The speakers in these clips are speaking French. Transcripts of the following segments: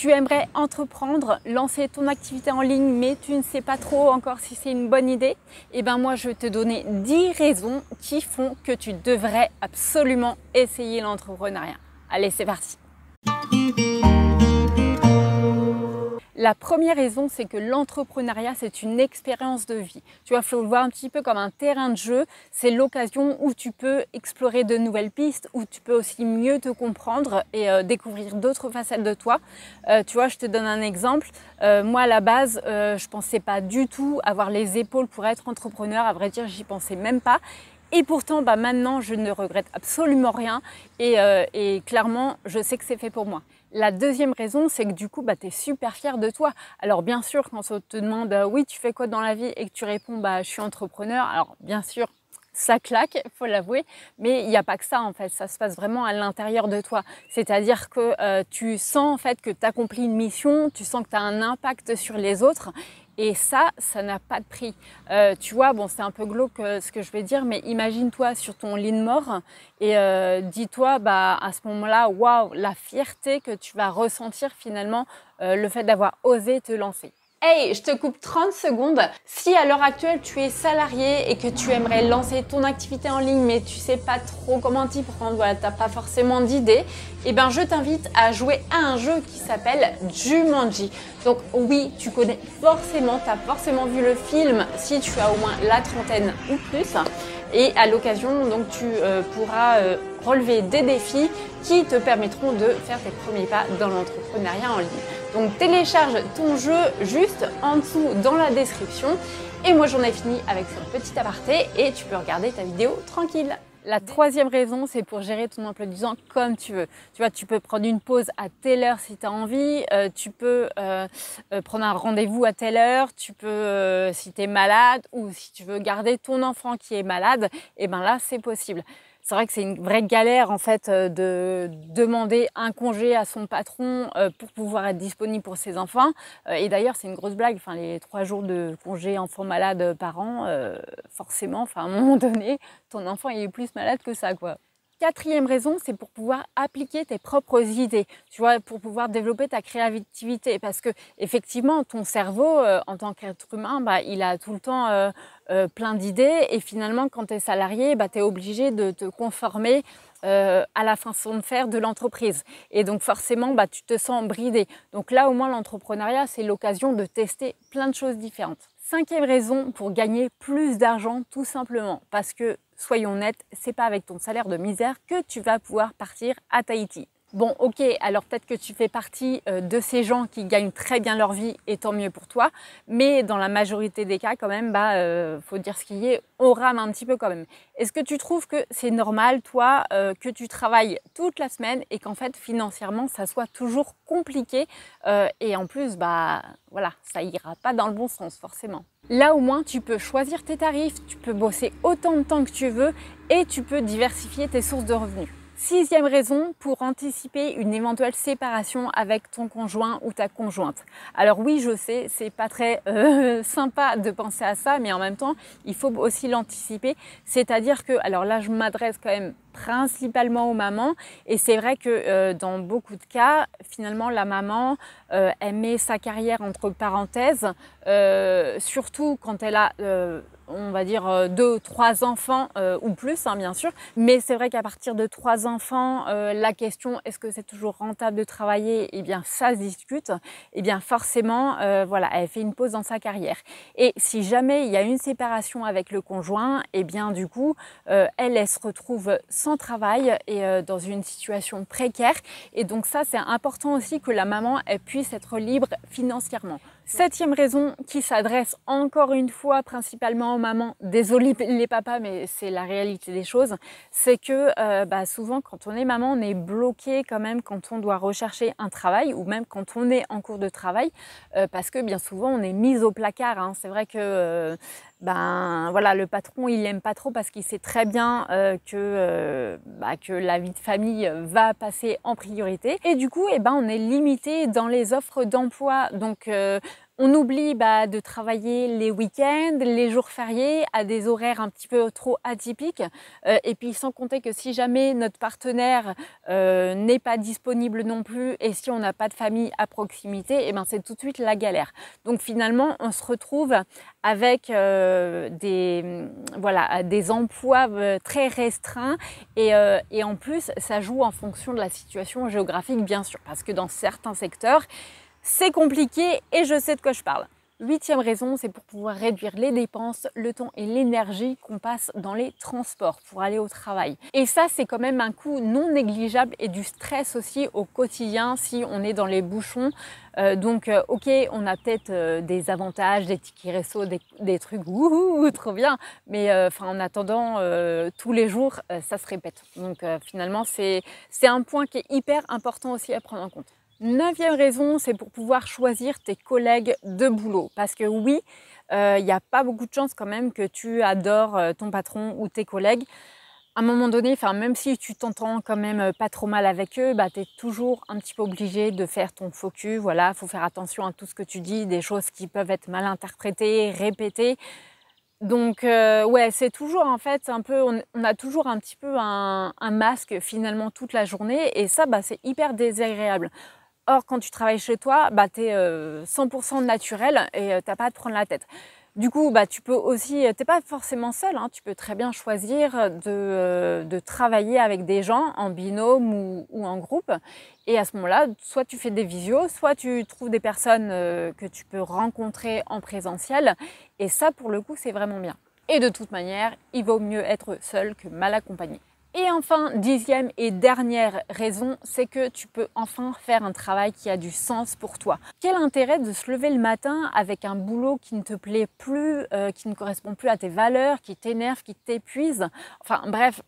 Tu aimerais entreprendre, lancer ton activité en ligne, mais tu ne sais pas trop encore si c'est une bonne idée? Eh bien moi, je vais te donner 10 raisons qui font que tu devrais absolument essayer l'entrepreneuriat. Allez, c'est parti! La première raison, c'est que l'entrepreneuriat, c'est une expérience de vie. Tu vois, il faut le voir un petit peu comme un terrain de jeu. C'est l'occasion où tu peux explorer de nouvelles pistes, où tu peux aussi mieux te comprendre et découvrir d'autres facettes de toi. Tu vois, je te donne un exemple. Moi, à la base, je pensais pas du tout avoir les épaules pour être entrepreneur. À vrai dire, j'y pensais même pas. Et pourtant, maintenant, je ne regrette absolument rien et clairement, je sais que c'est fait pour moi. La deuxième raison, c'est que du coup, tu es super fière de toi. Alors bien sûr, quand on te demande oui, tu fais quoi dans la vie et que tu réponds je suis entrepreneur, alors bien sûr, ça claque, il faut l'avouer, mais il n'y a pas que ça en fait, ça se passe vraiment à l'intérieur de toi. C'est-à-dire que tu sens en fait que tu accomplis une mission, tu sens que tu as un impact sur les autres. Et ça n'a pas de prix. Tu vois, bon, c'est un peu glauque ce que je vais dire, mais imagine-toi sur ton lit de mort et dis-toi, à ce moment-là, waouh, la fierté que tu vas ressentir finalement, le fait d'avoir osé te lancer. Hey, je te coupe 30 secondes. Si à l'heure actuelle tu es salarié et que tu aimerais lancer ton activité en ligne mais tu sais pas trop comment t'y prendre, voilà, t'as pas forcément d'idée, eh ben je t'invite à jouer à un jeu qui s'appelle Jumanji. Donc oui, tu connais forcément, t'as forcément vu le film si tu as au moins la trentaine ou plus. Et à l'occasion, donc tu pourras relever des défis qui te permettront de faire tes premiers pas dans l'entrepreneuriat en ligne. Donc télécharge ton jeu juste en dessous dans la description. Et moi j'en ai fini avec ce petit aparté et tu peux regarder ta vidéo tranquille. La troisième raison, c'est pour gérer ton emploi du temps comme tu veux. Tu vois, tu peux prendre une pause à telle heure si tu as envie, tu peux prendre un rendez-vous à telle heure, tu peux, si tu es malade ou si tu veux garder ton enfant qui est malade, et ben là, c'est possible. C'est vrai que c'est une vraie galère en fait de demander un congé à son patron pour pouvoir être disponible pour ses enfants. Et d'ailleurs, c'est une grosse blague. Enfin, les 3 jours de congé enfant malade par an, forcément, à un moment donné, ton enfant il est plus malade que ça, quoi. Quatrième raison, c'est pour pouvoir appliquer tes propres idées, tu vois, pour pouvoir développer ta créativité. Parce que effectivement, ton cerveau, en tant qu'être humain, il a tout le temps plein d'idées. Et finalement, quand tu es salarié, tu es obligé de te conformer à la façon de faire de l'entreprise. Et donc forcément, tu te sens bridé. Donc là, au moins, l'entrepreneuriat, c'est l'occasion de tester plein de choses différentes. Cinquième raison, pour gagner plus d'argent, tout simplement. Parce que, soyons honnêtes, c'est pas avec ton salaire de misère que tu vas pouvoir partir à Tahiti. Bon, ok, alors peut-être que tu fais partie de ces gens qui gagnent très bien leur vie et tant mieux pour toi, mais dans la majorité des cas quand même, faut dire ce qu'il y est, on rame un petit peu quand même. Est-ce que tu trouves que c'est normal, toi, que tu travailles toute la semaine et qu'en fait, financièrement, ça soit toujours compliqué et en plus, voilà, ça ira pas dans le bon sens forcément. Là, au moins, tu peux choisir tes tarifs, tu peux bosser autant de temps que tu veux et tu peux diversifier tes sources de revenus. Sixième raison, pour anticiper une éventuelle séparation avec ton conjoint ou ta conjointe. Alors oui, je sais, c'est pas très sympa de penser à ça, mais en même temps, il faut aussi l'anticiper. C'est-à-dire que, alors là, je m'adresse quand même principalement aux mamans et c'est vrai que dans beaucoup de cas, finalement, la maman, elle met sa carrière entre parenthèses, surtout quand elle a on va dire 2, 3 enfants ou plus, bien sûr. Mais c'est vrai qu'à partir de 3 enfants, la question est-ce que c'est toujours rentable de travailler? Eh bien, ça se discute. Eh bien, forcément, voilà, elle fait une pause dans sa carrière. Et si jamais il y a une séparation avec le conjoint, eh bien, du coup, elle se retrouve sans travail et dans une situation précaire. Et donc ça, c'est important aussi que la maman, elle puisse être libre financièrement. Septième raison qui s'adresse encore une fois principalement aux mamans, désolé les papas mais c'est la réalité des choses, c'est que souvent quand on est maman on est bloqué quand même quand on doit rechercher un travail ou même quand on est en cours de travail parce que bien souvent on est mise au placard, C'est vrai que voilà, le patron il n'aime pas trop parce qu'il sait très bien que la vie de famille va passer en priorité et du coup on est limité dans les offres d'emploi donc On oublie de travailler les week-ends, les jours fériés, à des horaires un petit peu trop atypiques. Et puis sans compter que si jamais notre partenaire n'est pas disponible non plus et si on n'a pas de famille à proximité, et ben c'est tout de suite la galère. Donc finalement, on se retrouve avec des emplois très restreints et en plus, ça joue en fonction de la situation géographique, bien sûr, parce que dans certains secteurs, c'est compliqué et je sais de quoi je parle. 8e raison, c'est pour pouvoir réduire les dépenses, le temps et l'énergie qu'on passe dans les transports pour aller au travail. Et ça, c'est quand même un coût non négligeable et du stress aussi au quotidien si on est dans les bouchons. Ok, on a peut-être des avantages, des tickets resto, des trucs wouhou, trop bien, mais en attendant, tous les jours, ça se répète. Donc finalement, c'est un point qui est hyper important aussi à prendre en compte. 9e raison, c'est pour pouvoir choisir tes collègues de boulot. Parce que oui, il n'y a pas beaucoup de chances quand même que tu adores ton patron ou tes collègues. À un moment donné, même si tu t'entends quand même pas trop mal avec eux, tu es toujours un petit peu obligé de faire ton focus. Voilà, il faut faire attention à tout ce que tu dis, des choses qui peuvent être mal interprétées, répétées. Donc ouais, c'est toujours en fait un peu, on a toujours un petit peu un masque finalement toute la journée et ça, c'est hyper désagréable. Or, quand tu travailles chez toi, tu es 100% naturel et tu n'as pas à te prendre la tête. Du coup, tu peux aussi, tu n'es pas forcément seul, hein, tu peux très bien choisir de travailler avec des gens en binôme ou en groupe. Et à ce moment-là, soit tu fais des visios, soit tu trouves des personnes que tu peux rencontrer en présentiel. Et ça, pour le coup, c'est vraiment bien. Et de toute manière, il vaut mieux être seul que mal accompagné. Et enfin, 10e et dernière raison, c'est que tu peux enfin faire un travail qui a du sens pour toi. Quel intérêt de se lever le matin avec un boulot qui ne te plaît plus, qui ne correspond plus à tes valeurs, qui t'énerve, qui t'épuise. Enfin bref,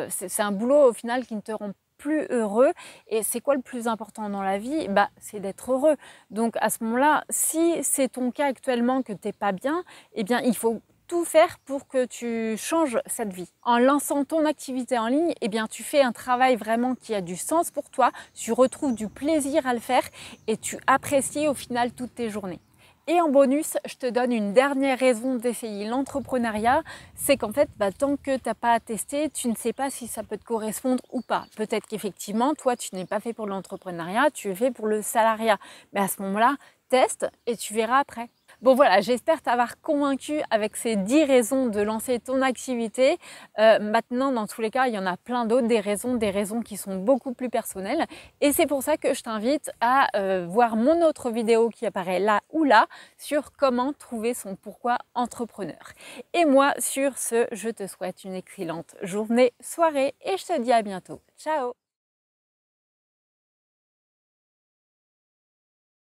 c'est un boulot au final qui ne te rend plus heureux. Et c'est quoi le plus important dans la vie? C'est d'être heureux. Donc à ce moment-là, si c'est ton cas actuellement que tu n'es pas bien, eh bien il faut tout faire pour que tu changes cette vie. En lançant ton activité en ligne, eh bien, tu fais un travail vraiment qui a du sens pour toi, tu retrouves du plaisir à le faire et tu apprécies au final toutes tes journées. Et en bonus, je te donne une dernière raison d'essayer l'entrepreneuriat, c'est qu'en fait, tant que tu n'as pas à tester, tu ne sais pas si ça peut te correspondre ou pas. Peut-être qu'effectivement, toi, tu n'es pas fait pour l'entrepreneuriat, tu es fait pour le salariat. Mais à ce moment-là, teste et tu verras après. Bon voilà, j'espère t'avoir convaincu avec ces 10 raisons de lancer ton activité. Maintenant, dans tous les cas, il y en a plein d'autres, des raisons qui sont beaucoup plus personnelles. Et c'est pour ça que je t'invite à voir mon autre vidéo qui apparaît là ou là sur comment trouver son pourquoi entrepreneur. Et moi, sur ce, je te souhaite une excellente journée, soirée et je te dis à bientôt. Ciao!